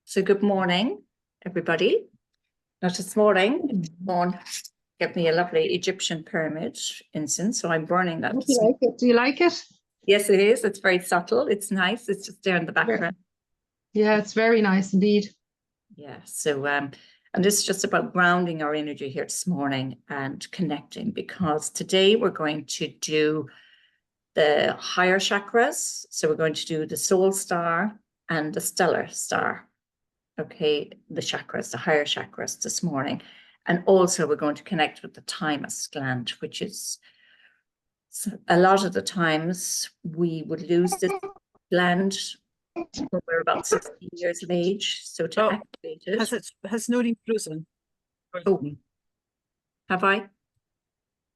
So good morning, everybody. Not this morning, Siobhan get me a lovely Egyptian pyramid incense, so I'm burning that. Do you like it? Do you like it? Yes, it is. It's very subtle. It's nice. It's just there in the background. Yeah, it's very nice indeed. Yeah. So and this is just about grounding our energy here this morning and connecting, because today we're going to do the higher chakras. So we're going to do the soul star and the stellar star. Okay, the chakras, the higher chakras this morning. And also we're going to connect with the thymus gland, which is a lot of the times we would lose this gland when we're about 16 years of age. So to activate it. Has Nori frozen? Oh, have I?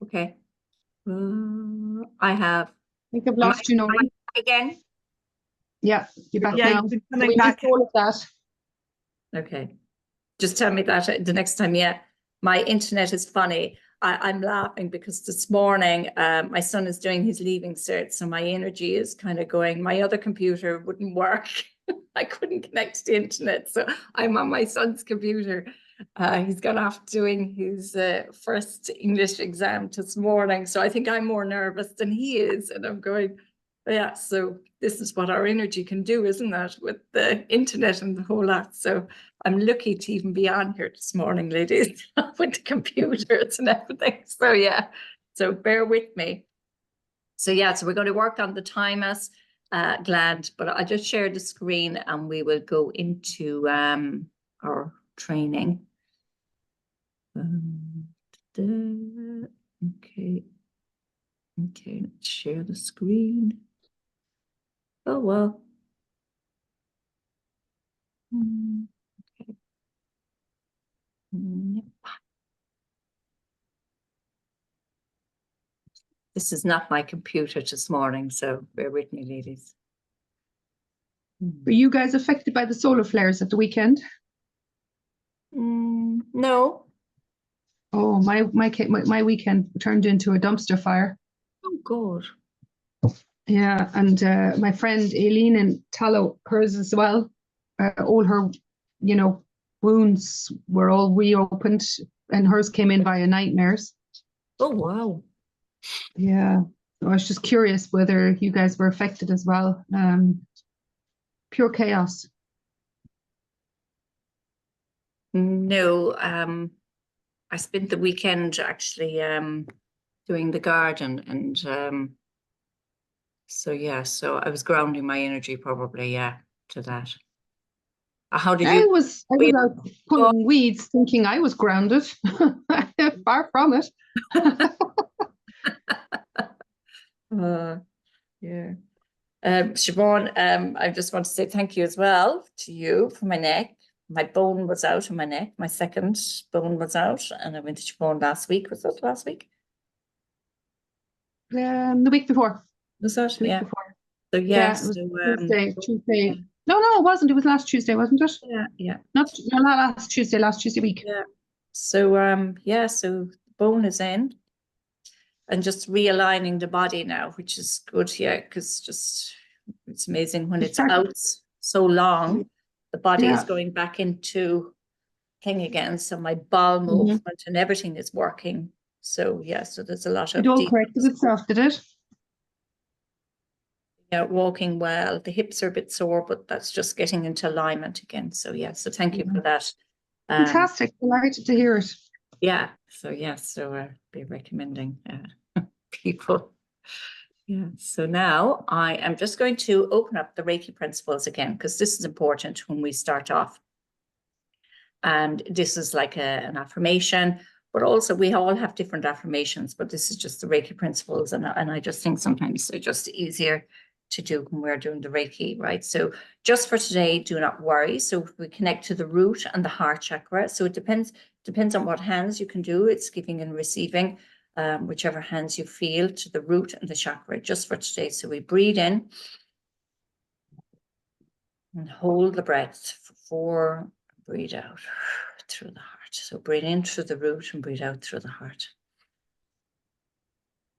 Okay. I have. I think I've lost you now. Again? Yeah, you're back Yeah, now. you've been coming back. All of that. Okay. Just tell me that the next time. Yeah, my internet is funny. I'm laughing because this morning my son is doing his leaving cert, so my energy is kind of going. My other computer wouldn't work. I couldn't connect to the internet, so I'm on my son's computer. He's gone off doing his first English exam this morning, so I think I'm more nervous than he is, and I'm going, yeah, so this is what our energy can do, isn't it, with the internet and the whole lot. So I'm lucky to even be on here this morning, ladies, with the computers and everything. So yeah, so bear with me. So yeah, so we're going to work on the thymus gland, but I just shared the screen and we will go into our training. Okay, let's share the screen. Oh, well. Okay. Yep. This is not my computer this morning, so bear with me, ladies. Were you guys affected by the solar flares at the weekend? No. Oh, my weekend turned into a dumpster fire. Oh, God. Yeah, and my friend Aileen in Tallow, hers as well. All her, wounds were all reopened, and hers came in via nightmares. Oh, wow. Yeah, I was just curious whether you guys were affected as well. Pure chaos. No, I spent the weekend actually doing the garden, and so yeah, so I was grounding my energy probably, yeah, to that. How did you? I was out pulling weeds, thinking I was grounded. Far from it. Yeah. Siobhan, I just want to say thank you as well to you for my neck. My bone was out in my neck. My second bone was out, and I went to Siobhan last week. Was that last week? The week before. Was that? The week Yeah. before. So yeah, it was Tuesday. Yeah. No, it wasn't. It was last Tuesday, wasn't it? Yeah. Not last Tuesday. Last Tuesday week. Yeah. So yeah. So bone is in, and just realigning the body now, which is good. Yeah, because just it's amazing when it's out so long, the body is going back into thing again. So my bowel movement and everything is working. So yeah, so there's a lot of. It all corrected itself, did it? Yeah, walking well. The hips are a bit sore, but that's just getting into alignment again. So yeah, so thank you for that. Fantastic. Delighted to hear it. Yeah. So yeah, so I'll be recommending people. Yeah. So now I am just going to open up the Reiki principles again, because this is important when we start off. And this is like an affirmation, but also we all have different affirmations, but this is just the Reiki principles. And I just think sometimes they're just easier to do when we're doing the Reiki, right? So just for today, do not worry. So we connect to the root and the heart chakra. So it depends on what hands you can do. It's giving and receiving, whichever hands you feel, to the root and the chakra just for today. So we breathe in and hold the breath for 4, breathe out through the heart. So breathe in through the root and breathe out through the heart.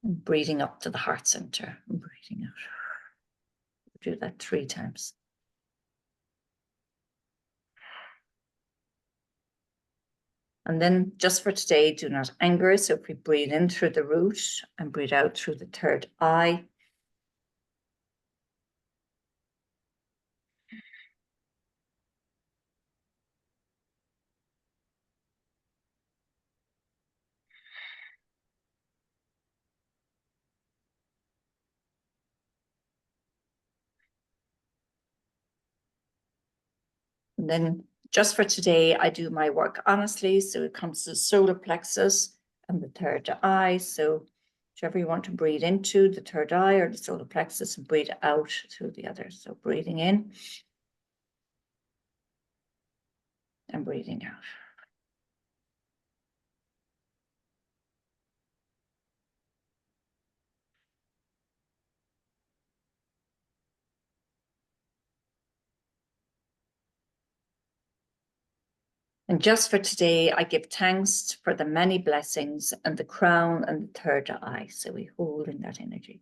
And breathing up to the heart center and breathing out. do that 3 times. And then just for today, do not anger. So if we breathe in through the root and breathe out through the third eye. And then just for today, I do my work honestly. So it comes to the solar plexus and the third eye. So whichever you want to breathe into, the third eye or the solar plexus, and breathe out through the other. So breathing in and breathing out. And just for today, I give thanks for the many blessings and the crown and the third eye. So we hold in that energy.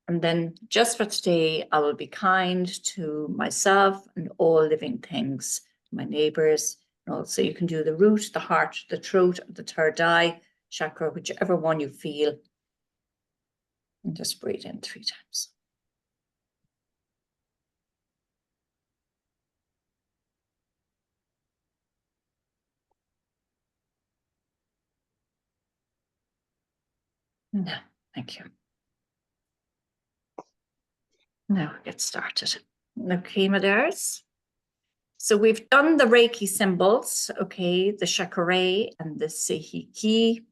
And then just for today, I will be kind to myself and all living things, my neighbors. And also you can do the root, the heart, the throat, the third eye chakra, whichever one you feel. And just breathe in 3 times. Now, thank you. Now get started. Okay, my dears. So we've done the Reiki symbols, okay, the Shakare and the Seihiki,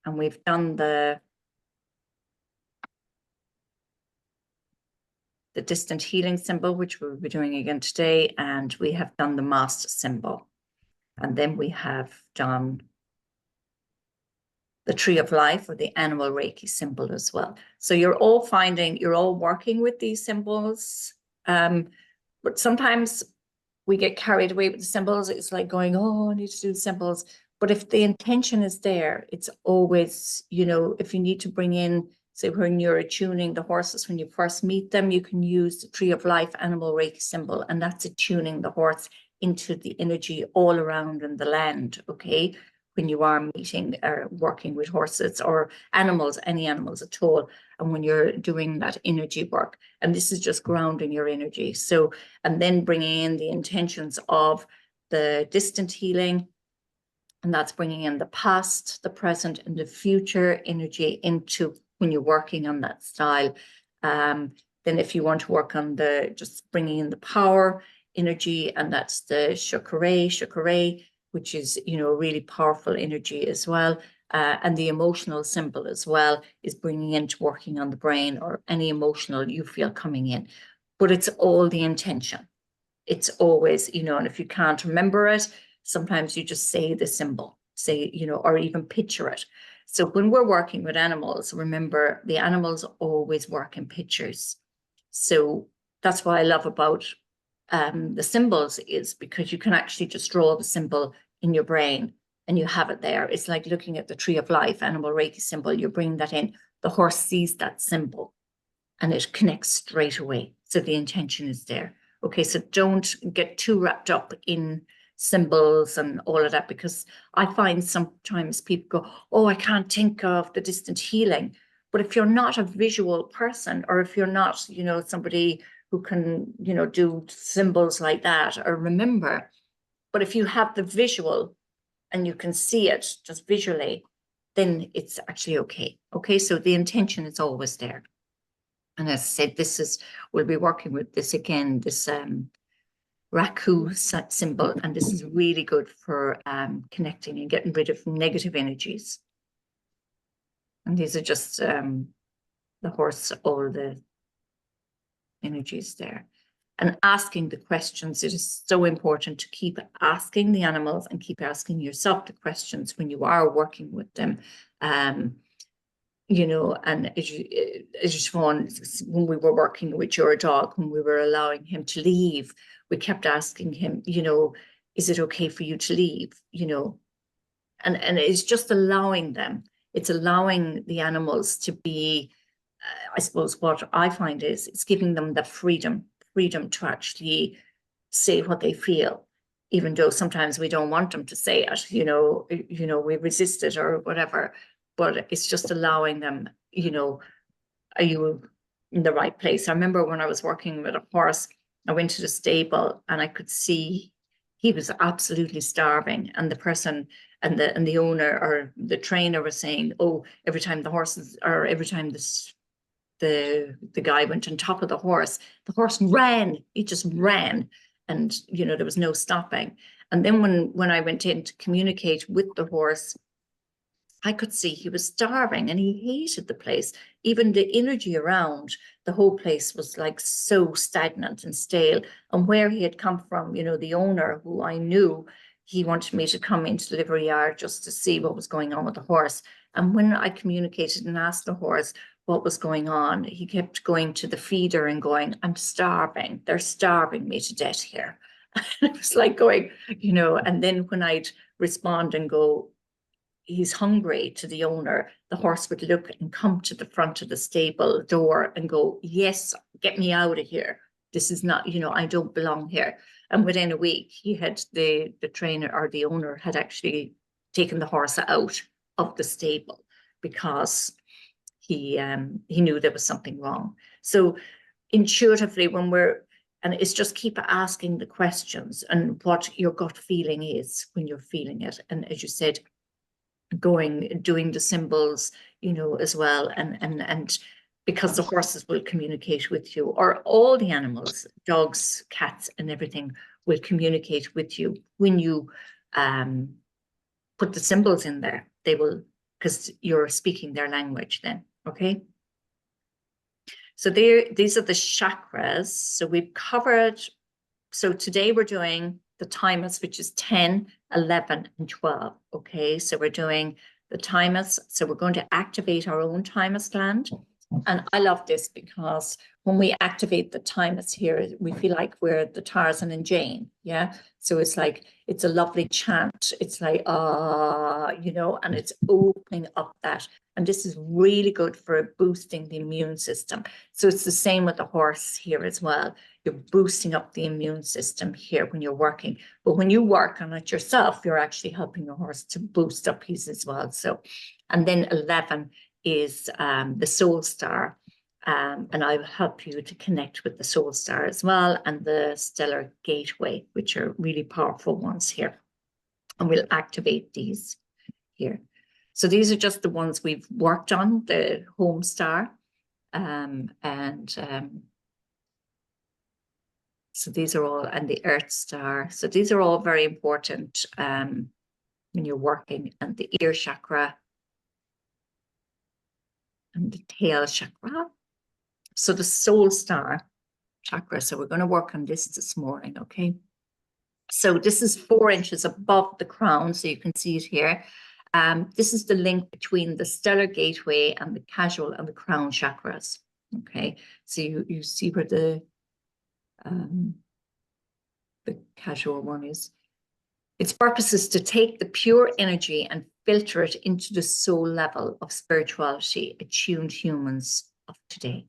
and we've done the distant healing symbol, which we'll be doing again today, and we have done the master symbol. And then we have done the tree of life or the animal Reiki symbol as well. So you're all working with these symbols, but sometimes we get carried away with the symbols. It's like going, oh, I need to do symbols. But if the intention is there, it's always, you know, if you need to bring in, say when you're attuning the horses, when you first meet them, you can use the tree of life animal Reiki symbol, and that's attuning the horse into the energy all around in the land, okay? When you are meeting or working with horses or animals, any animals at all, and when you're doing that energy work. And this is just grounding your energy. So, and then bringing in the intentions of the distant healing, and that's bringing in the past, the present, and the future energy into when you're working on that style. Then if you want to work on just bringing in the power energy, and that's the Shakare, which is, you know, really powerful energy as well. And the emotional symbol as well is bringing into working on the brain or any emotional you feel coming in. But it's all the intention. It's always, you know, and if you can't remember it, sometimes you just say the symbol, you know, or even picture it. So when we're working with animals, remember the animals always work in pictures. So that's what I love about the symbols, is because you can actually just draw the symbol in your brain and you have it there. It's like looking at the tree of life, animal Reiki symbol, you bring that in, the horse sees that symbol and it connects straight away. So the intention is there. Okay, so don't get too wrapped up in symbols and all of that, because I find sometimes people go, oh, I can't think of the distant healing. But if you're not a visual person, or if you're not, you know, somebody who can, you know, do symbols like that or remember, but if you have the visual and you can see it just visually, then it's actually okay. Okay, so the intention is always there. And as I said, we'll be working with this again, this Raku symbol, and this is really good for connecting and getting rid of negative energies. And these are just the horse, all the energies there. And asking the questions, it is so important to keep asking the animals and keep asking yourself the questions when you are working with them. you know, and as you found, when we were working with your dog, when we were allowing him to leave, we kept asking him, you know, is it okay for you to leave, you know? And it's just allowing them. It's allowing the animals to be, I suppose what I find is it's giving them the freedom to actually say what they feel, even though sometimes we don't want them to say it, you know, we resist it or whatever, but it's just allowing them, you know, are you in the right place? I remember when I was working with a horse, I went to the stable and I could see he was absolutely starving, and the person and the owner or the trainer was saying, oh, every time the horses, or every time the guy went on top of the horse ran, he just ran, and you know, there was no stopping. And then when I went in to communicate with the horse, I could see he was starving and he hated the place. Even the energy around the whole place was like so stagnant and stale. And where he had come from, you know, the owner, who I knew, he wanted me to come into the livery yard just to see what was going on with the horse. And when I communicated and asked the horse what was going on, he kept going to the feeder and going, I'm starving. They're starving me to death here. And it was like going, you know, and then when I'd respond and go, he's hungry, to the owner, the horse would look and come to the front of the stable door and go, yes, get me out of here. This is not, you know, I don't belong here. And within a week, he had the trainer, or the owner, had actually taken the horse out of the stable because he knew there was something wrong. So intuitively, and it's just keep asking the questions and what your gut feeling is when you're feeling it. And as you said, doing the symbols, you know, as well, and because the horses will communicate with you, or all the animals, dogs, cats, and everything will communicate with you when you put the symbols in there. They will, because you're speaking their language then. Okay, so these are the chakras. So we've covered, so today we're doing the thymus, which is 10, 11, and 12. Okay, so we're doing the thymus. So we're going to activate our own thymus gland. And I love this because when we activate the thymus here, we feel like we're the Tarzan and Jane. Yeah. So it's like, it's a lovely chant. It's like, you know, and it's opening up that. And this is really good for boosting the immune system. So it's the same with the horse here as well. You're boosting up the immune system here when you're working. But when you work on it yourself, you're actually helping the horse to boost up his as well. So, and then 11 is the soul star. And I will help you to connect with the soul star as well, and the stellar gateway, which are really powerful ones here. And we'll activate these here. So these are just the ones we've worked on, the home star. So these are all, and the earth star. So these are all very important when you're working, and the ear chakra and the tail chakra. So the soul star chakra. So we're going to work on this morning. Okay. So this is 4 inches above the crown. So you can see it here. This is the link between the stellar gateway and the casual and the crown chakras. Okay. So you see where the casual one is. Its purpose is to take the pure energy and filter it into the soul level of spirituality, attuned humans of today.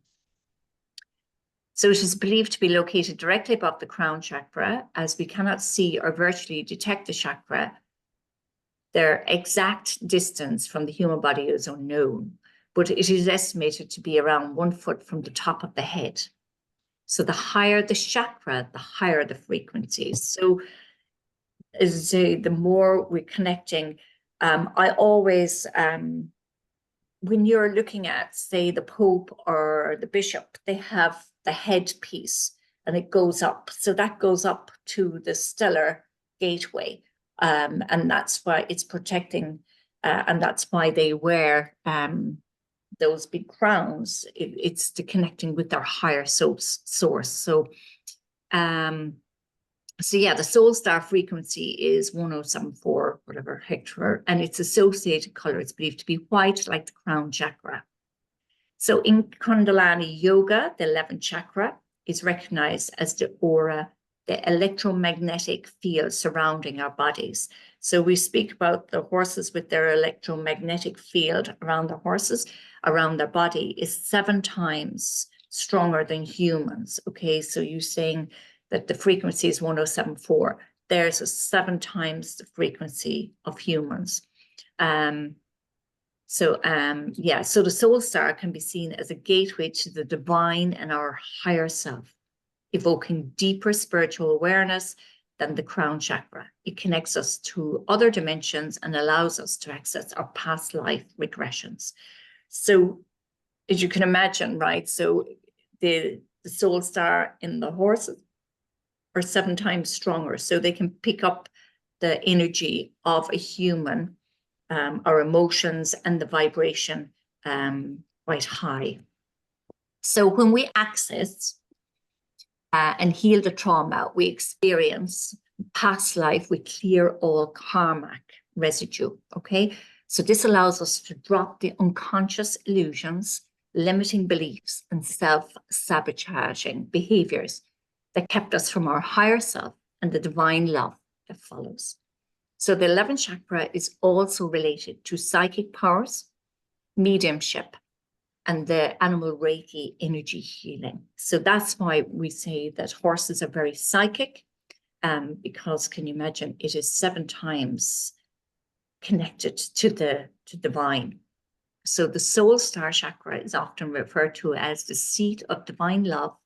So it is believed to be located directly above the crown chakra, as we cannot see or virtually detect the chakra. Their exact distance from the human body is unknown, but it is estimated to be around 1 foot from the top of the head. So the higher the chakra, the higher the frequencies. So as I say, the more we're connecting, I always, when you're looking at, say, the Pope or the Bishop, they have the headpiece and it goes up. So that goes up to the stellar gateway. And that's why it's protecting, and that's why they wear those big crowns. It's the connecting with their higher source. So yeah, the soul star frequency is 1074, whatever hectare, and its associated color is believed to be white, like the crown chakra. So in Kundalini Yoga, the 11th chakra is recognized as the aura, the electromagnetic field surrounding our bodies. So we speak about the horses with their electromagnetic field around the horses, around their body, is 7 times stronger than humans. Okay, so you're saying that the frequency is 1074. There's a 7 times the frequency of humans. So the soul star can be seen as a gateway to the divine and our higher self, evoking deeper spiritual awareness than the crown chakra. It connects us to other dimensions and allows us to access our past life regressions. So as you can imagine, right, so the soul star in the horses are 7 times stronger, so they can pick up the energy of a human, our emotions and the vibration quite high. So when we access and heal the trauma we experience past life, we clear all karmic residue, okay? So this allows us to drop the unconscious illusions, limiting beliefs, and self-sabotaging behaviors that kept us from our higher self and the divine love that follows. So the 11th chakra is also related to psychic powers, mediumship, and the animal Reiki energy healing. So that's why we say that horses are very psychic, because can you imagine, it is 7 times connected to the divine. So the soul star chakra is often referred to as the seat of divine love,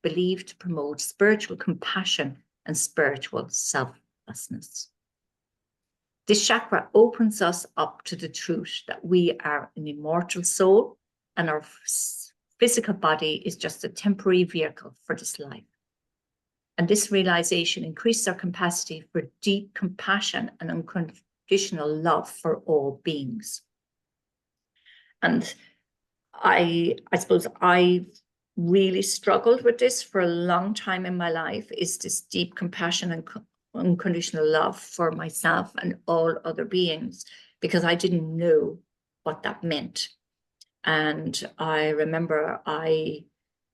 believed to promote spiritual compassion and spiritual selflessness. This chakra opens us up to the truth that we are an immortal soul and our physical body is just a temporary vehicle for this life. And this realization increases our capacity for deep compassion and unconditional love for all beings. And I suppose I really struggled with this for a long time in my life, is this deep compassion and unconditional love for myself and all other beings, because I didn't know what that meant. And I remember I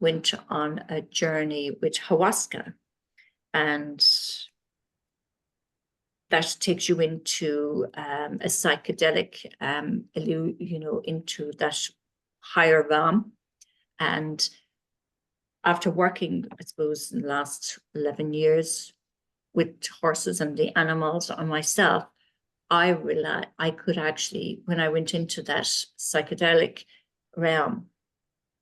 went on a journey with ayahuasca, and that takes you into a psychedelic, into that higher realm. And after working, I suppose, in the last 11 years with horses and the animals and myself, I realized I could actually, when I went into that psychedelic realm,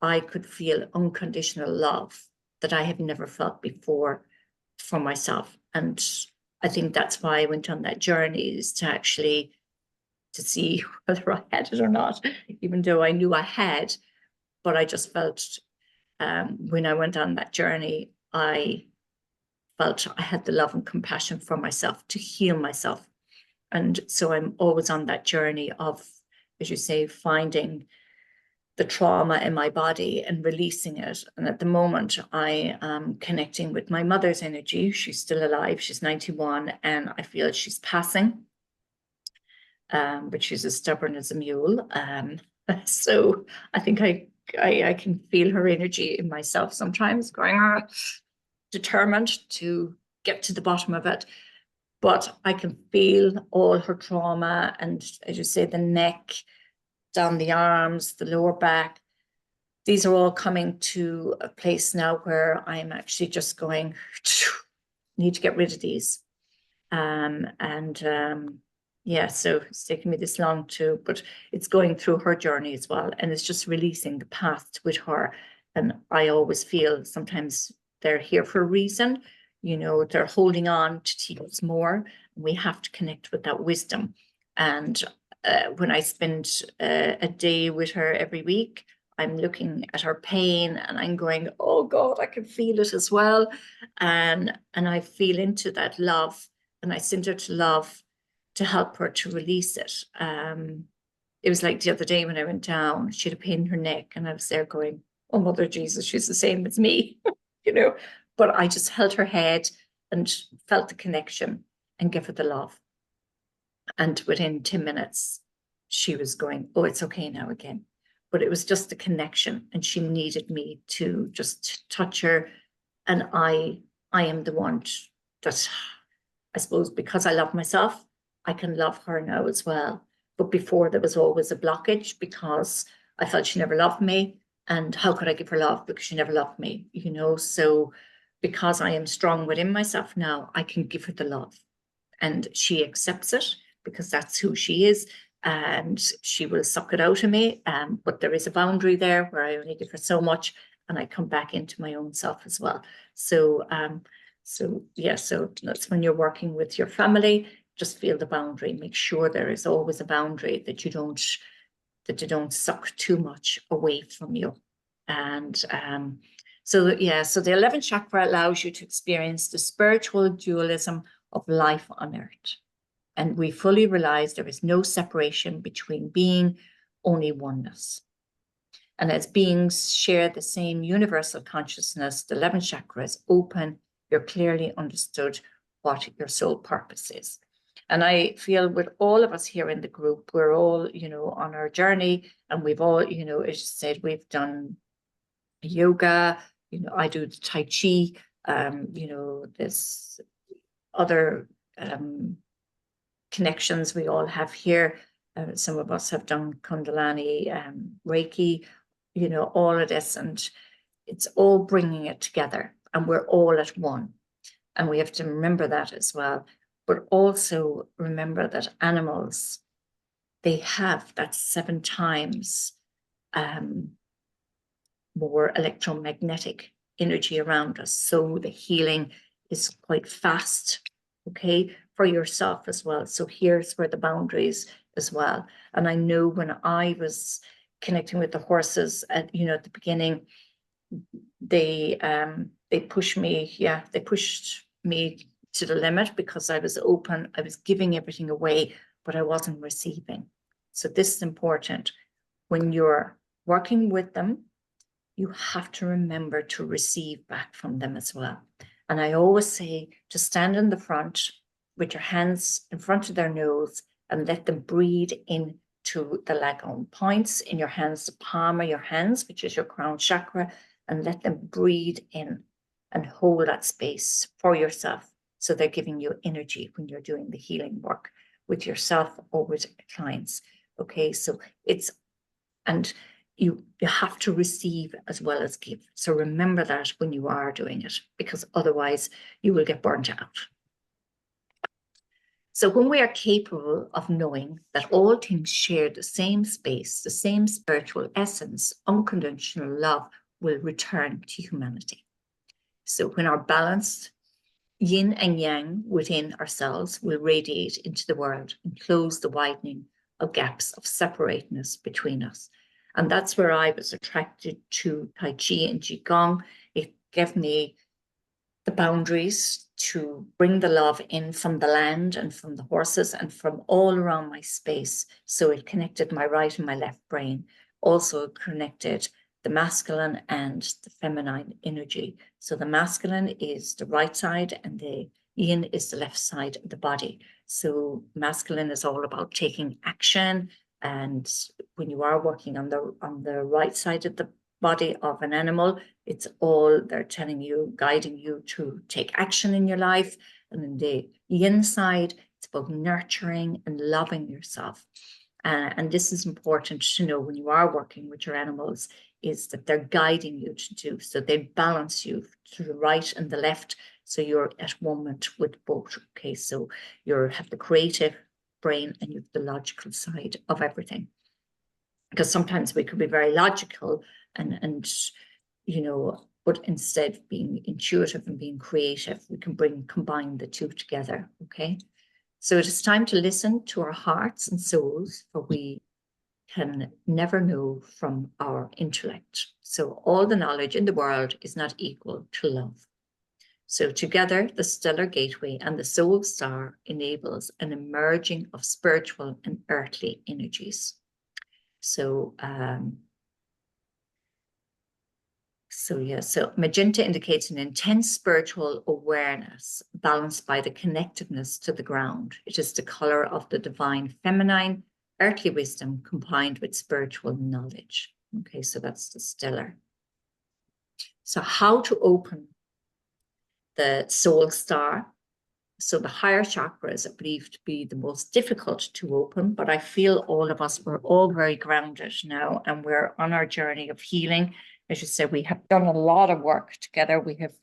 I could feel unconditional love that I had never felt before for myself. And I think that's why I went on that journey, is to see whether I had it or not, even though I knew I had. But I just felt when I went on that journey, I felt I had the love and compassion for myself to heal myself. And so I'm always on that journey of, as you say, finding the trauma in my body and releasing it. And at the moment, I am connecting with my mother's energy. She's still alive. She's 91, and I feel she's passing. But she's as stubborn as a mule. So I think I can feel her energy in myself sometimes, going determined to get to the bottom of it. But I can feel all her trauma, and as you say, the neck, down the arms, the lower back. These are all coming to a place now where I'm actually just going, need to get rid of these. Yeah, so it's taken me this long too, but it's going through her journey as well. And it's just releasing the past with her. And I always feel sometimes they're here for a reason, they're holding on to teach us more. We have to connect with that wisdom. And when I spend a day with her every week, I'm looking at her pain and I'm going, oh God, I can feel it as well. And I feel into that love, and I send her to love to help her to release it. It was like the other day when I went down, she had a pain in her neck, and I was there going, oh, Mother Jesus, she's the same as me, But I just held her head and felt the connection and give her the love. And within 10 minutes, she was going, oh, it's okay now again. but it was just a connection, and she needed me to just touch her. And I am the one that, I suppose, because I love myself, I can love her now as well. But before, there was always a blockage because I felt she never loved me. And how could I give her love because she never loved me, you know? So because I am strong within myself now, I can give her the love. And she accepts it because that's who she is. And she will suck it out of me. But there is a boundary there where I only give her so much, and I come back into my own self as well. So, so that's when you're working with your family, just feel the boundary. Make sure there is always a boundary, that you don't suck too much away from you. And so the 11th chakra allows you to experience the spiritual dualism of life on earth. And we fully realize there is no separation between being, only oneness. And as beings share the same universal consciousness, the 11th chakra is open. You're clearly understood what your soul purpose is. And I feel with all of us here in the group, we're all, you know, on our journey, and we've all, you know, as you said, we've done yoga, you know, I do the Tai Chi, you know, this other connections we all have here. Some of us have done Kundalini, Reiki, you know, all of this, and it's all bringing it together, and we're all at one. And we have to remember that as well. But also remember that animals, they have that 7 times more electromagnetic energy around us. So the healing is quite fast, okay, for yourself as well. So here's where the boundaries as well. And I know when I was connecting with the horses at, you know, at the beginning, they pushed me, they pushed me to the limit because I was open, I was giving everything away, but I wasn't receiving. So this is important. When you're working with them, you have to remember to receive back from them as well. And I always say to stand in the front with your hands in front of their nose and let them breathe into the lagom points in your hands, the palm of your hands, which is your crown chakra, and let them breathe in and hold that space for yourself. So they're giving you energy when you're doing the healing work with yourself or with clients. Okay, so and you have to receive as well as give. So remember that when you are doing it, because otherwise you will get burnt out. So when we are capable of knowing that all things share the same space, the same spiritual essence, unconditional love will return to humanity. So when our balanced yin and yang within ourselves will radiate into the world and close the widening of gaps of separateness between us. And that's where I was attracted to Tai Chi and Qigong. It gave me the boundaries to bring the love in from the land and from the horses and from all around my space. So it connected my right and my left brain. Also connected the masculine and the feminine energy. So the masculine is the right side and the yin is the left side of the body. So masculine is all about taking action. And when you are working on the right side of the body of an animal, it's all they're telling you, guiding you to take action in your life. And then the yin side, it's about nurturing and loving yourself. And this is important to know when you are working with your animals, is that they're guiding you to do. So they balance you to the right and the left. So you're at one with both. Okay, so you have the creative brain and you have the logical side of everything. Because sometimes we could be very logical and you know, but instead of being intuitive and being creative, we can combine the two together. Okay, so it is time to listen to our hearts and souls, for we can never know from our intellect. So all the knowledge in the world is not equal to love. So together, the stellar gateway and the soul star enables an emerging of spiritual and earthly energies. So, so magenta indicates an intense spiritual awareness balanced by the connectiveness to the ground. It is the color of the divine feminine, earthly wisdom combined with spiritual knowledge. Okay, so that's the stellar. So how to open the soul star? So the higher chakras are believed to be the most difficult to open, but I feel all of us, we're all very grounded now, and we're on our journey of healing. As you said, we have done a lot of work together. We have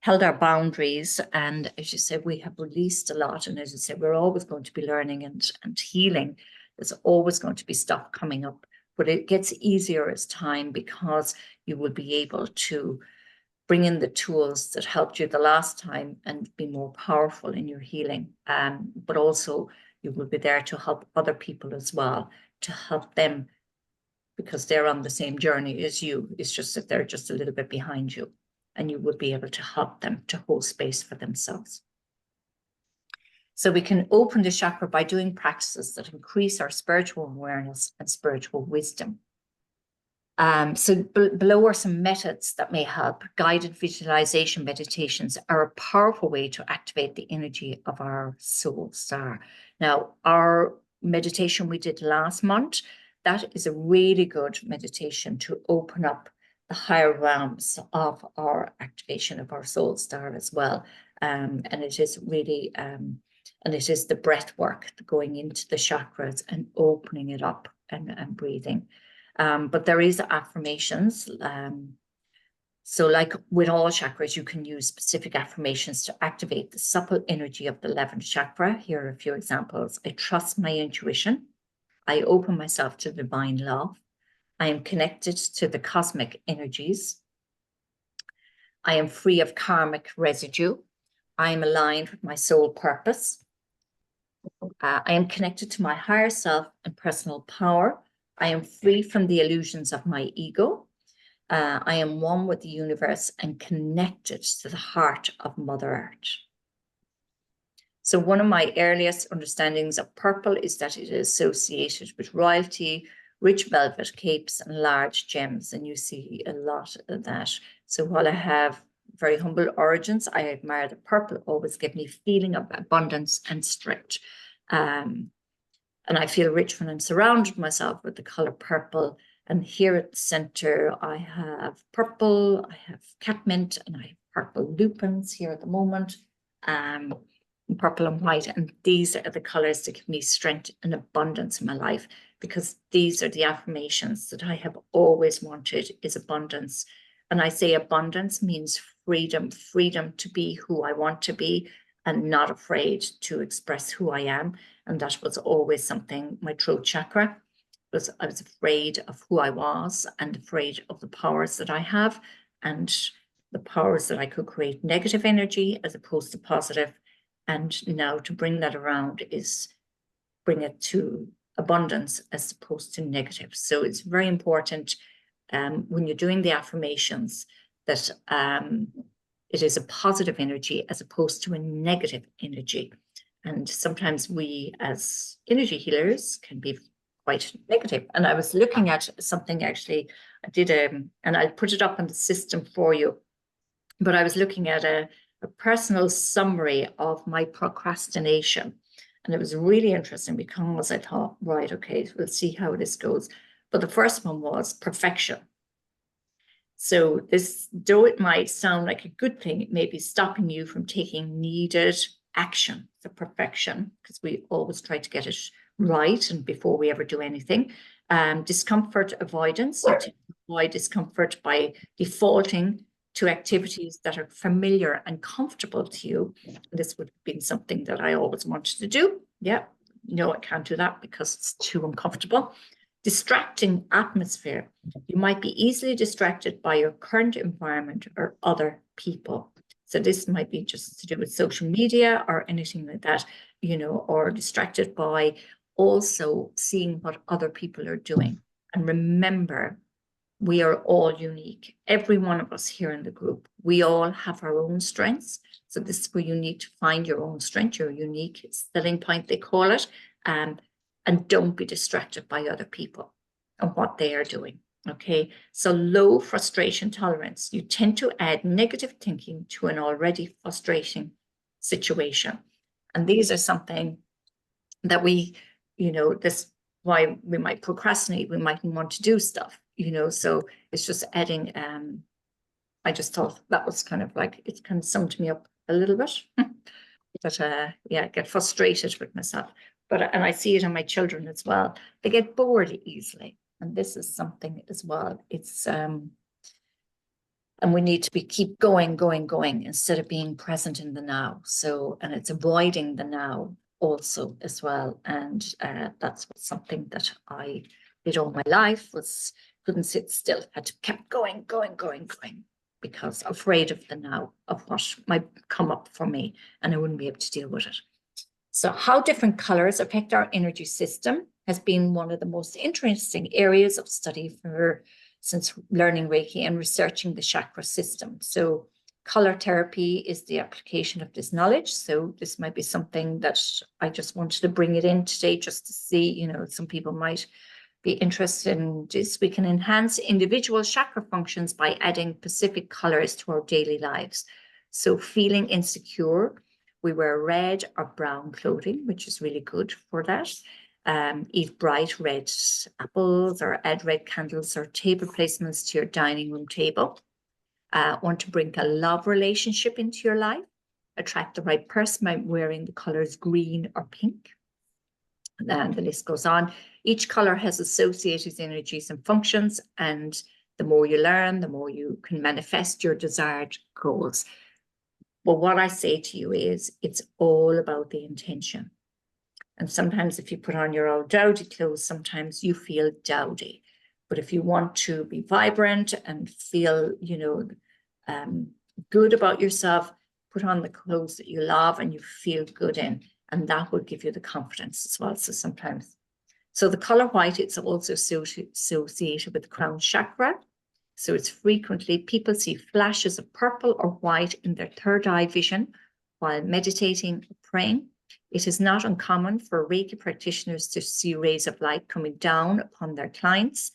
held our boundaries, and as you said, we have released a lot. And as you said, we're always going to be learning and healing. There's always going to be stuff coming up, but it gets easier as time, because you will be able to bring in the tools that helped you the last time and be more powerful in your healing. But also you will be there to help other people as well, to help them, because they're on the same journey as you. It's just that they're just a little bit behind you, and you will be able to help them to hold space for themselves. So we can open the chakra by doing practices that increase our spiritual awareness and spiritual wisdom. So below are some methods that may help. Guided visualization meditations are a powerful way to activate the energy of our soul star. Now, our meditation we did last month, that is a really good meditation to open up the higher realms of our activation of our soul star as well. And it is really, and it is the breath work, going into the chakras and opening it up and breathing. But there is affirmations. So like with all chakras, you can use specific affirmations to activate the supple energy of the 11th chakra. Here are a few examples. I trust my intuition. I open myself to divine love. I am connected to the cosmic energies. I am free of karmic residue. I am aligned with my soul purpose. I am connected to my higher self and personal power. I am free from the illusions of my ego. I am one with the universe and connected to the heart of Mother Earth. So one of my earliest understandings of purple is that it is associated with royalty, rich velvet capes, and large gems. And you see a lot of that. So while I have very humble origins, I admire the purple, always give me a feeling of abundance and strength. And I feel rich when I'm surrounded myself with the color purple. And here at the center, I have purple, I have catmint, and I have purple lupins here at the moment, purple and white. And these are the colors that give me strength and abundance in my life, because these are the affirmations that I have always wanted, is abundance. And I say abundance means freedom, freedom to be who I want to be and not afraid to express who I am. And that was always something, my throat chakra, I was afraid of who I was and afraid of the powers that I have, and the powers that I could create negative energy as opposed to positive. And now to bring that around is bring it to abundance as opposed to negative. So it's very important when you're doing the affirmations that it is a positive energy as opposed to a negative energy. And sometimes we as energy healers can be quite negative. And I was looking at something, actually, I did and I'll put it up on the system for you, but I was looking at a personal summary of my procrastination. And it was really interesting because I thought, right, okay, we'll see how this goes. But the first one was perfection. So this, though it might sound like a good thing, it may be stopping you from taking needed action for perfection, because we always try to get it right and before we ever do anything. Discomfort avoidance, you tend to avoid discomfort by defaulting to activities that are familiar and comfortable to you. This would have been something that I always wanted to do. Yeah, no, I can't do that because it's too uncomfortable. Distracting atmosphere. You might be easily distracted by your current environment or other people. So this might be just to do with social media or anything like that, you know, or distracted by also seeing what other people are doing. And remember, we are all unique. Every one of us here in the group, we all have our own strengths. So this is where you need to find your own strength, your unique selling point, they call it. And don't be distracted by other people and what they are doing. Okay, so low frustration tolerance. You tend to add negative thinking to an already frustrating situation. And these are something that we, you know, this why we might procrastinate, we mightn't want to do stuff, you know, so it's just adding, I just thought that was kind of like, it kind of summed me up a little bit. But yeah, I get frustrated with myself. But and I see it in my children as well. They get bored easily. And this is something as well. It's and we need to keep going instead of being present in the now. So, and it's avoiding the now also as well. And that's something that I did all my life, was couldn't sit still, had to keep going, because afraid of the now, of what might come up for me, and I wouldn't be able to deal with it. So how different colors affect our energy system has been one of the most interesting areas of study since learning Reiki and researching the chakra system. So color therapy is the application of this knowledge. So this might be something that I just wanted to bring it in today, just to see, you know, some people might be interested in this. We can enhance individual chakra functions by adding specific colors to our daily lives. So feeling insecure, we wear red or brown clothing, which is really good for that. Eat bright red apples, or add red candles or table placements to your dining room table. Want to bring a love relationship into your life. Attract the right person by wearing the colors green or pink. And the list goes on. Each color has associated energies and functions, and the more you learn, the more you can manifest your desired goals. Well, what I say to you is, it's all about the intention. And sometimes if you put on your old dowdy clothes, sometimes you feel dowdy. But if you want to be vibrant and feel, you know, good about yourself, put on the clothes that you love and you feel good in. And that will give you the confidence as well. So sometimes, so the color white, it's also associated with the crown chakra. So it's frequently, people see flashes of purple or white in their third eye vision while meditating or praying. It is not uncommon for Reiki practitioners to see rays of light coming down upon their clients,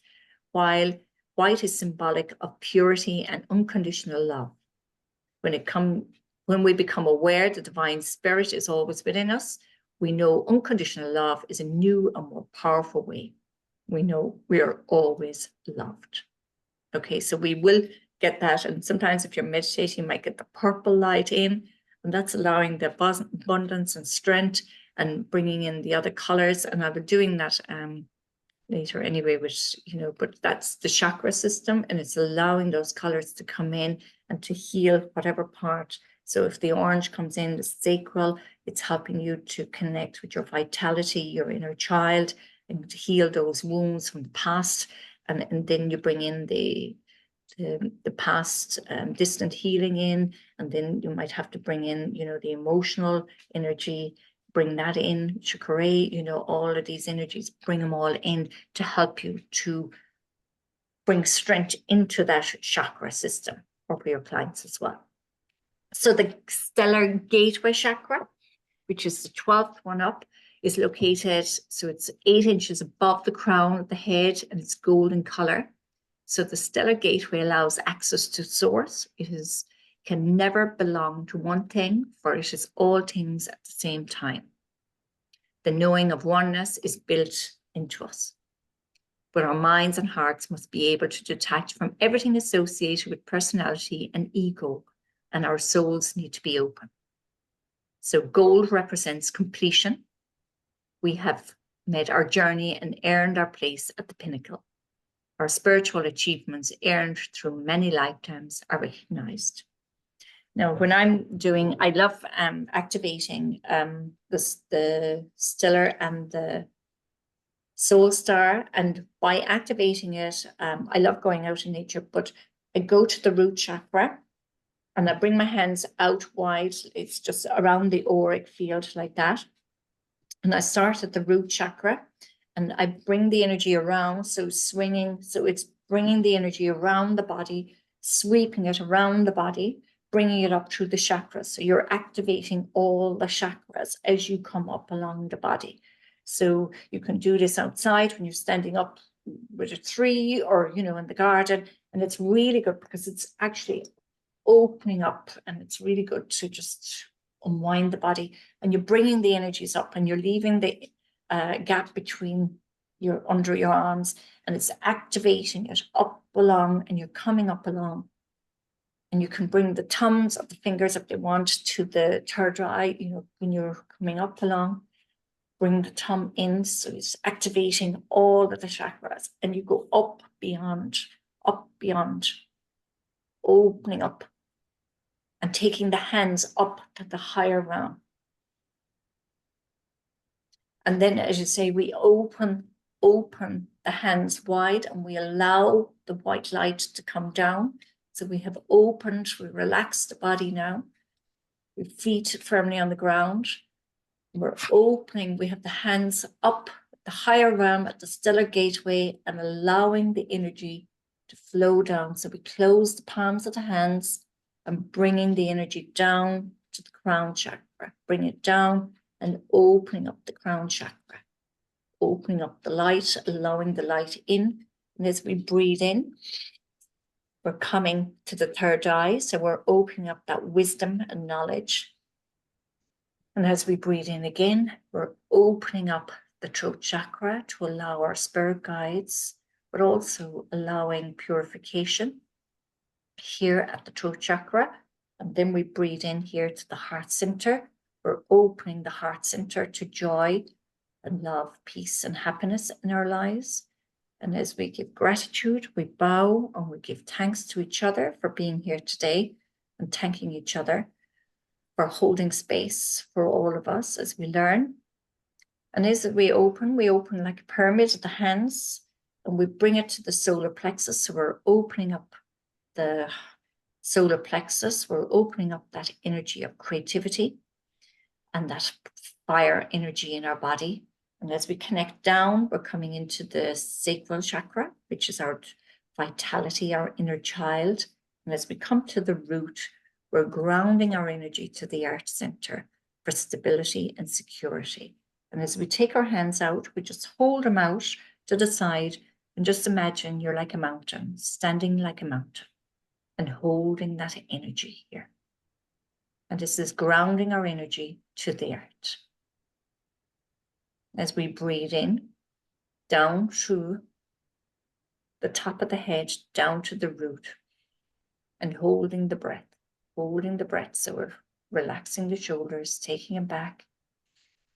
while white is symbolic of purity and unconditional love. When we become aware the divine spirit is always within us, we know unconditional love is a new and more powerful way. We know we are always loved. Okay, so we will get that. And sometimes if you're meditating, you might get the purple light in, and that's allowing the abundance and strength and bringing in the other colors. And I'll be doing that later anyway, which, you know, but that's the chakra system, and it's allowing those colors to come in and to heal whatever part. So if the orange comes in, the sacral, it's helping you to connect with your vitality, your inner child, and to heal those wounds from the past. And then you bring in the past distant healing in, and then you might have to bring in, you know, the emotional energy, bring that in, chakra, you know, all of these energies, bring them all in to help you to bring strength into that chakra system for your clients as well. So the stellar gateway chakra, which is the 12th one up, is located, so it's 8 inches above the crown of the head, and it's golden color. So the stellar gateway allows access to source. Can never belong to one thing, for it is all things at the same time. The knowing of oneness is built into us. But our minds and hearts must be able to detach from everything associated with personality and ego, and our souls need to be open. So gold represents completion. We have made our journey and earned our place at the pinnacle. Our spiritual achievements earned through many lifetimes are recognized. Now, when I'm doing, I love activating the stellar and the soul star. And by activating it, I love going out in nature, but I go to the root chakra and I bring my hands out wide. It's just around the auric field like that. And I start at the root chakra and I bring the energy around. So swinging, so it's bringing the energy around the body, sweeping it around the body, bringing it up through the chakras. So you're activating all the chakras as you come up along the body. So you can do this outside when you're standing up with a tree, or, you know, in the garden. And it's really good because it's actually opening up, and it's really good to just unwind the body, and you're bringing the energies up, and you're leaving the gap between you're under your arms, and it's activating it up along, and you're coming up along. And you can bring the thumbs of the fingers if they want to the third eye, you know, when you're coming up along. Bring the thumb in, so it's activating all of the chakras, and you go up beyond, opening up and taking the hands up to the higher realm. And then, as you say, we open the hands wide, and we allow the white light to come down. So we have opened, we relax the body now. We feet firmly on the ground. We're opening, we have the hands up, the higher realm at the stellar gateway, and allowing the energy to flow down. So we close the palms of the hands and bringing the energy down to the crown chakra. Bring it down and opening up the crown chakra. Opening up the light, allowing the light in. And as we breathe in, we're coming to the third eye. So we're opening up that wisdom and knowledge. And as we breathe in again, we're opening up the throat chakra to allow our spirit guides, but also allowing purification here at the throat chakra. And then we breathe in here to the heart center. We're opening the heart center to joy and love, peace and happiness in our lives. And as we give gratitude, we bow and we give thanks to each other for being here today, and thanking each other for holding space for all of us as we learn. And as we open like a pyramid at the hands, and we bring it to the solar plexus. So we're opening up the solar plexus. We're opening up that energy of creativity and that fire energy in our body. And as we connect down, we're coming into the sacral chakra, which is our vitality, our inner child. And as we come to the root, we're grounding our energy to the earth center for stability and security. And as we take our hands out, we just hold them out to the side, and just imagine you're like a mountain, standing like a mountain and holding that energy here. And this is grounding our energy to the earth. As we breathe in, down through the top of the head, down to the root, and holding the breath. So we're relaxing the shoulders, taking them back,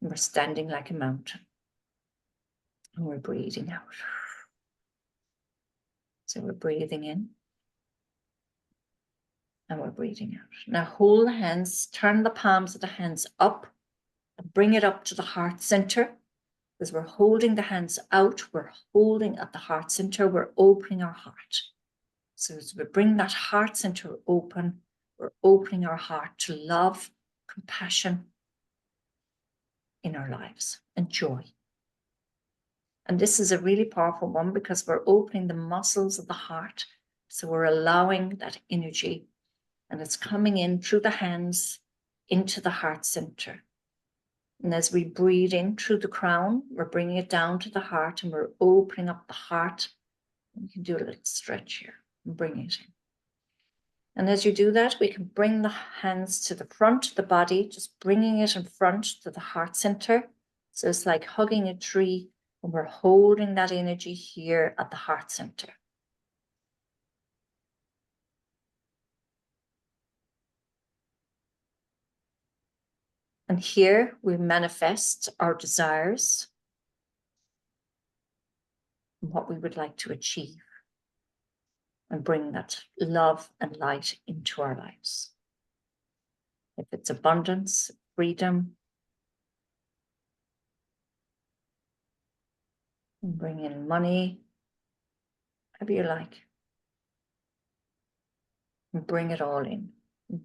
and we're standing like a mountain. And we're breathing out. So we're breathing in, and we're breathing out. Now hold the hands, turn the palms of the hands up, and bring it up to the heart center. As we're holding the hands out, we're holding at the heart center, we're opening our heart. So as we bring that heart center open, we're opening our heart to love, compassion in our lives, and joy. And this is a really powerful one because we're opening the muscles of the heart. So we're allowing that energy, and it's coming in through the hands into the heart center. And as we breathe in through the crown, we're bringing it down to the heart, and we're opening up the heart. You can do a little stretch here and bring it in. And as you do that, we can bring the hands to the front of the body, just bringing it in front to the heart center. So it's like hugging a tree, and we're holding that energy here at the heart center. And here we manifest our desires and what we would like to achieve, and bring that love and light into our lives. If it's abundance, freedom, and bring in money, whatever you like, and bring it all in.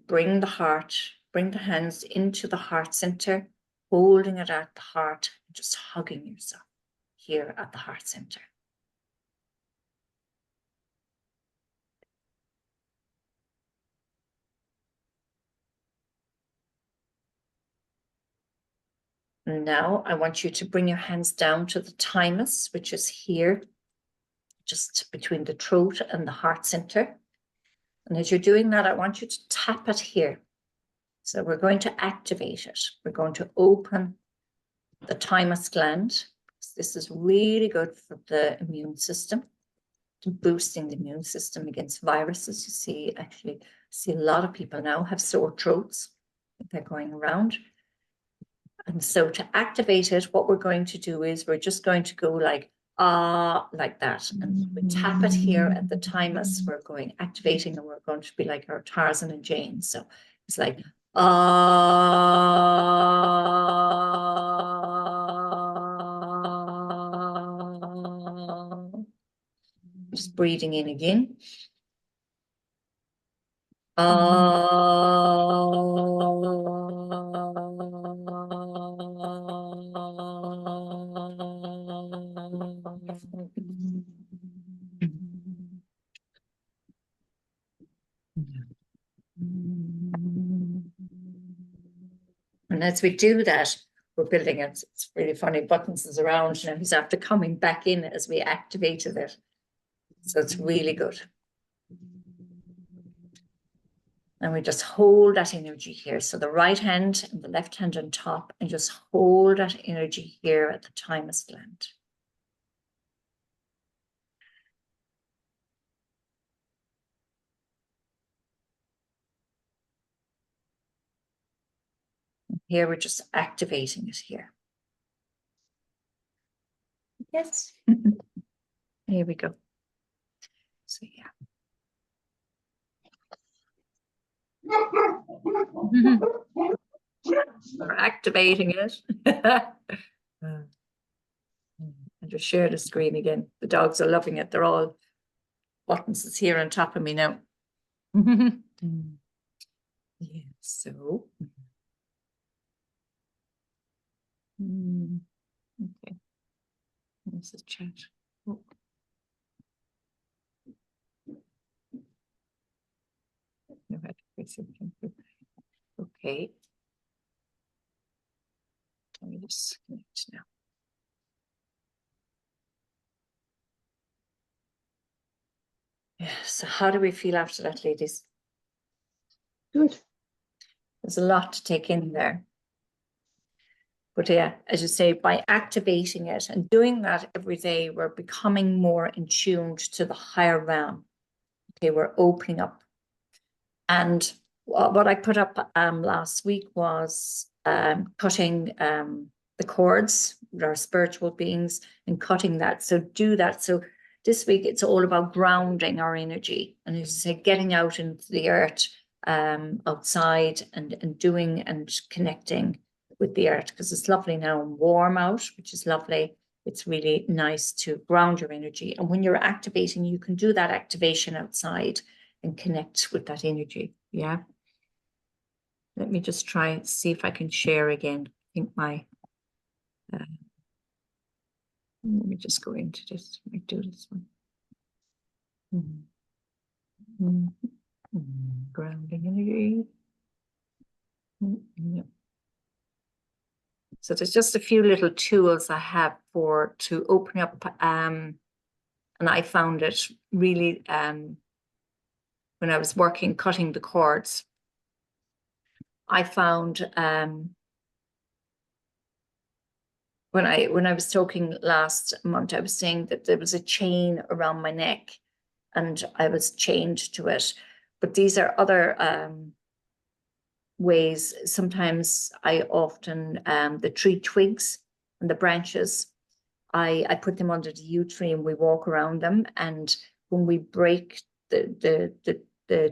Bring the heart, bring the hands into the heart center, holding it at the heart, and just hugging yourself here at the heart center. And now I want you to bring your hands down to the thymus, which is here, just between the throat and the heart center. And as you're doing that, I want you to tap it here. So we're going to activate it. We're going to open the thymus gland. This is really good for the immune system, to boosting the immune system against viruses. You see, actually, see a lot of people now have sore throats. They're going around. And so to activate it, what we're going to do is we're just going to go like that. And we tap it here at the thymus. We're going activating, and we're going to be like our Tarzan and Jane. So it's like just breathing in again. And as we do that, we're building it. It's really funny. Buttons is around now. He's after coming back in as we activated it. So it's really good. And we just hold that energy here. So the right hand and the left hand on top, and just hold that energy here at the thymus gland. And here we're just activating it here. Yes. Here we go. So yeah. We're activating it. I just share the screen again. The dogs are loving it. They're all Buttons is here on top of me now. Yeah, so okay. There's the chat. Oh. Okay. Let me just connect now. Yeah, so how do we feel after that, ladies? Good. There's a lot to take in there. But yeah, as you say, by activating it and doing that every day, we're becoming more in tune to the higher realm. Okay, we're opening up. And what I put up last week was cutting the cords with our spiritual beings and cutting that. So do that. So this week, it's all about grounding our energy. And as I say, getting out into the earth, outside and doing and connecting with the earth, because it's lovely now and warm out, which is lovely. It's really nice to ground your energy. And when you're activating, you can do that activation outside and connect with that energy. Yeah. Let me just try and see if I can share again. I think my, let me just go into this. Let me do this one. Grounding energy. Yeah. So there's just a few little tools I have to open up, and I found it really when I was working cutting the cords. I found when I was talking last month, I was saying that there was a chain around my neck, and I was chained to it. But these are other ways. Sometimes I often the tree twigs and the branches, I put them under the yew tree and we walk around them. And when we break the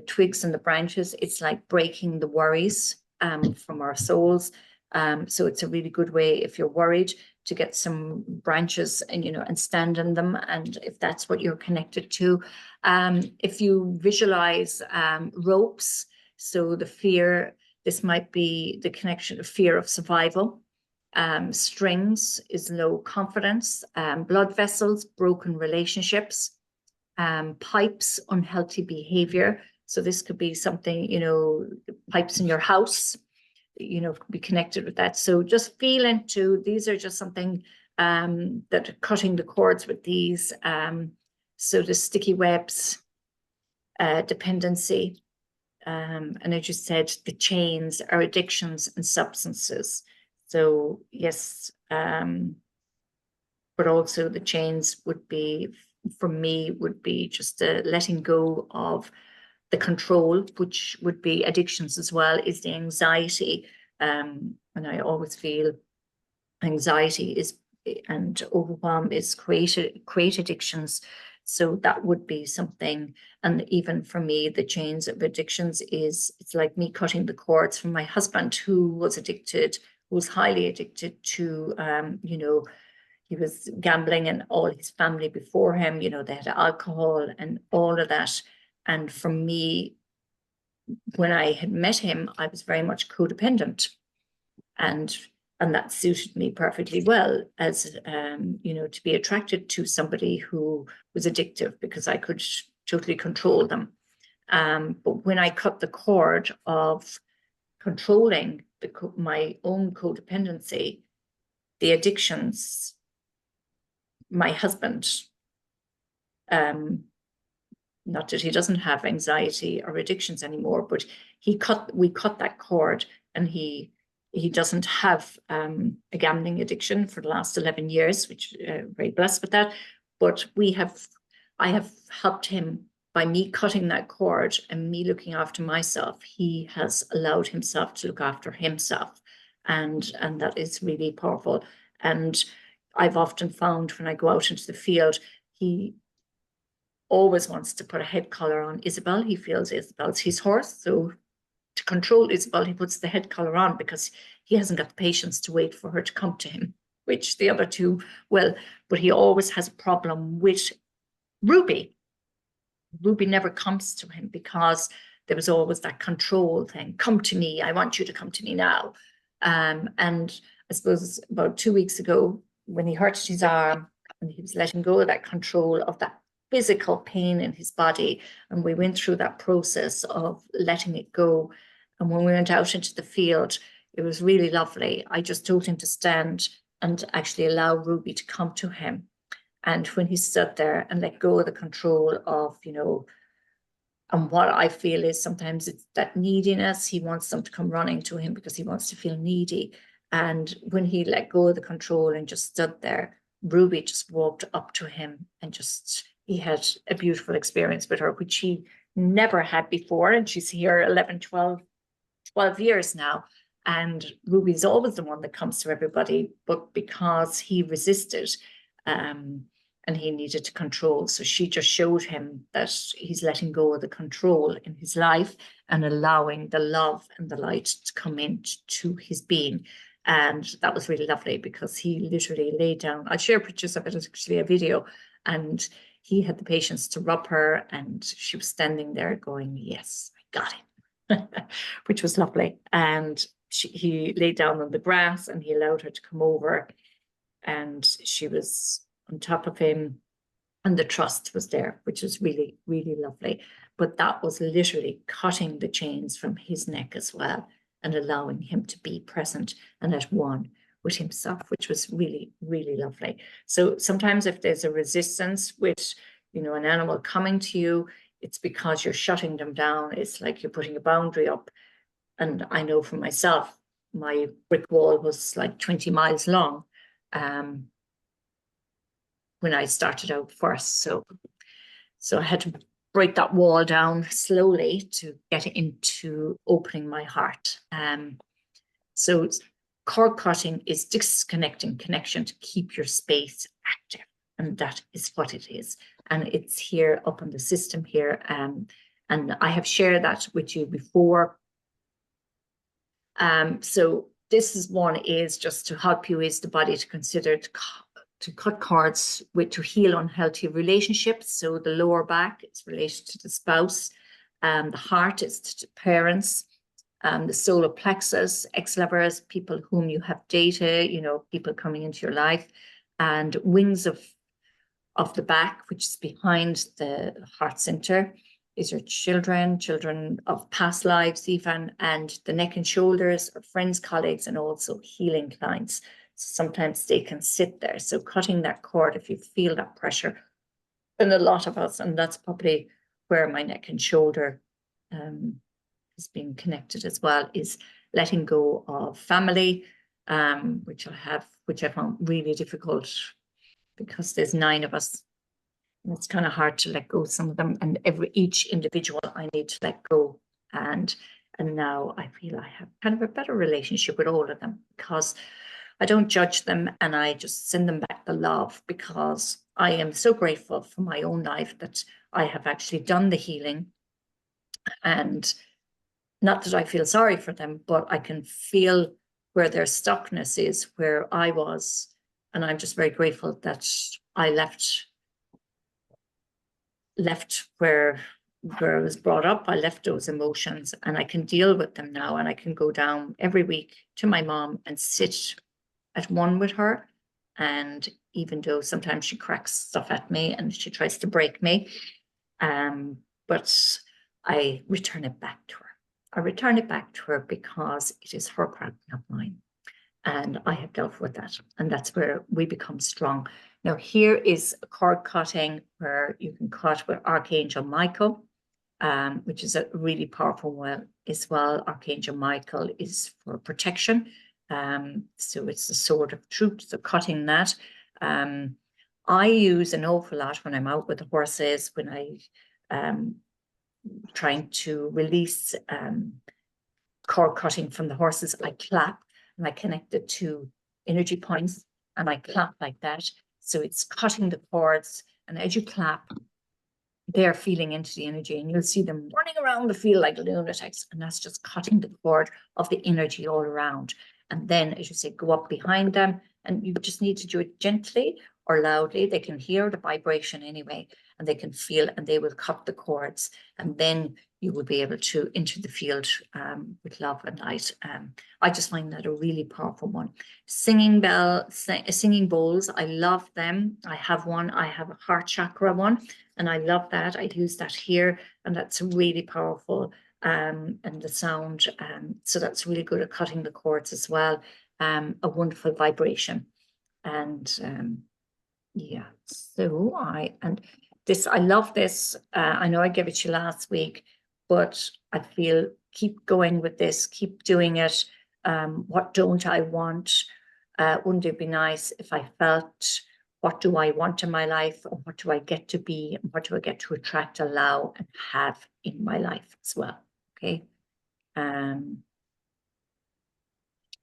twigs and the branches, it's like breaking the worries from our souls. So it's a really good way if you're worried to get some branches and and stand in them, and if that's what you're connected to. If you visualize ropes, so the fear, this might be the connection of fear of survival. Strings is low confidence, blood vessels, broken relationships, pipes, unhealthy behavior. So this could be something, pipes in your house, could be connected with that. So just feel into, these are just something that are cutting the cords with these. So the sticky webs, dependency, and as you said, the chains are addictions and substances. So yes, but also the chains would be, for me, would be just letting go of the control, which would be addictions as well, is the anxiety. And I always feel anxiety is and overwhelm is create addictions. So that would be something. And even for me, the chains of addictions is, it's like me cutting the cords from my husband, who was addicted, who was highly addicted to, you know, he was gambling, and all his family before him, you know, they had alcohol and all of that. And for me, when I had met him, I was very much codependent, and that suited me perfectly well, as you know, to be attracted to somebody who was addictive, because I could totally control them. But when I cut the cord of controlling my own codependency, the addictions, my husband, not that he doesn't have anxiety or addictions anymore, but we cut that cord, and he doesn't have a gambling addiction for the last 11 years, which very blessed with that. But I have helped him by me cutting that cord and me looking after myself. He has allowed himself to look after himself, and that is really powerful. And I've often found when I go out into the field, he always wants to put a head collar on Isabel. He feels Isabel's his horse. So to control Isabel, he puts the head collar on, because he hasn't got the patience to wait for her to come to him, which the other two will. But he always has a problem with Ruby. Ruby never comes to him, because there was always that control thing. Come to me. I want you to come to me now. And I suppose about 2 weeks ago, when he hurt his arm and he was letting go of that control of that physical pain in his body, and we went through that process of letting it go. And when we went out into the field, it was really lovely. I just told him to stand and actually allow Ruby to come to him. And when he stood there and let go of the control of, you know, and what I feel is sometimes it's that neediness. He wants them to come running to him because he wants to feel needy. And when he let go of the control and just stood there, Ruby just walked up to him, and just, he had a beautiful experience with her, which he never had before. And she's here 11, 12 years now. And Ruby's always the one that comes to everybody, but because he resisted, and he needed to control. So she just showed him that he's letting go of the control in his life and allowing the love and the light to come into his being. And that was really lovely, because he literally laid down. I'll share pictures of it, as actually a video. And he had the patience to rub her, and she was standing there going, yes, I got it, which was lovely. And he laid down on the grass, and he allowed her to come over, and she was on top of him, and the trust was there, which was really, really lovely. But that was literally cutting the chains from his neck as well, and allowing him to be present and at one with himself, which was really, really lovely. So sometimes if there's a resistance with, you know, an animal coming to you, it's because you're shutting them down. It's like you're putting a boundary up. And I know for myself, my brick wall was like 20 miles long when I started out first. So I had to break that wall down slowly to get into opening my heart. So cord cutting is disconnecting connection to keep your space active. And that is what it is. And it's here up on the system here. And I have shared that with you before. So this is one is just to help you is the body to consider to cut cords to heal unhealthy relationships. So the lower back is related to the spouse, the heart is to parents, the solar plexus, ex-lovers, people whom you have dated, you know, people coming into your life, and wings of the back, which is behind the heart center, is your children of past lives even, and the neck and shoulders are friends, colleagues, and also healing clients. Sometimes they can sit there. So cutting that cord, if you feel that pressure, and a lot of us, and that's probably where my neck and shoulder is being connected as well, is letting go of family, which I found really difficult, because there's 9 of us. And it's kind of hard to let go of some of them, and each individual I need to let go. And now I feel I have kind of a better relationship with all of them, because I don't judge them and I just send them back the love, because I am so grateful for my own life that I have actually done the healing. And not that I feel sorry for them, but I can feel where their stuckness is, where I was. And I'm just very grateful that I left where I was brought up. I left those emotions, and I can deal with them now, and I can go down every week to my mom and sit at one with her. And even though sometimes she cracks stuff at me and she tries to break me, but I return it back to her. I return it back to her because it is her crap, not mine. And I have dealt with that. And that's where we become strong. Now, here is a cord cutting where you can cut with Archangel Michael, which is a really powerful one as well. Archangel Michael is for protection. So it's the sword of truth, so cutting that. I use an awful lot when I'm out with the horses, when I trying to release cord cutting from the horses. I clap and I connect it to energy points, and I clap like that. So it's cutting the cords, and as you clap, they're feeling into the energy, and you'll see them running around the field like lunatics, and that's just cutting the cord of the energy all around. And then, as you say, go up behind them, and you just need to do it gently or loudly. They can hear the vibration anyway, and they can feel, and they will cut the cords, and then you will be able to enter the field with love and light. I just find that a really powerful one. Singing bowls, I love them. I have one. I have a heart chakra one, and I love that. I use that here, and that's really powerful. And the sound, so that's really good at cutting the cords as well. A wonderful vibration. And yeah, so I love this. I know I gave it to you last week, but I feel keep going with this, keep doing it. What don't I want? Wouldn't it be nice if I felt, what do I want in my life, and what do I get to be, and what do I get to attract, allow, and have in my life as well? Okay. And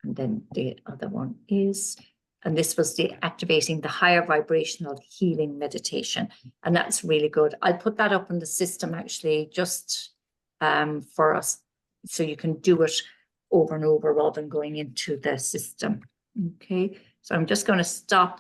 then the other one is, and this was the activating the higher vibrational healing meditation. And that's really good. I'll put that up in the system actually, just for us, so you can do it over and over rather than going into the system. Okay, so I'm just going to stop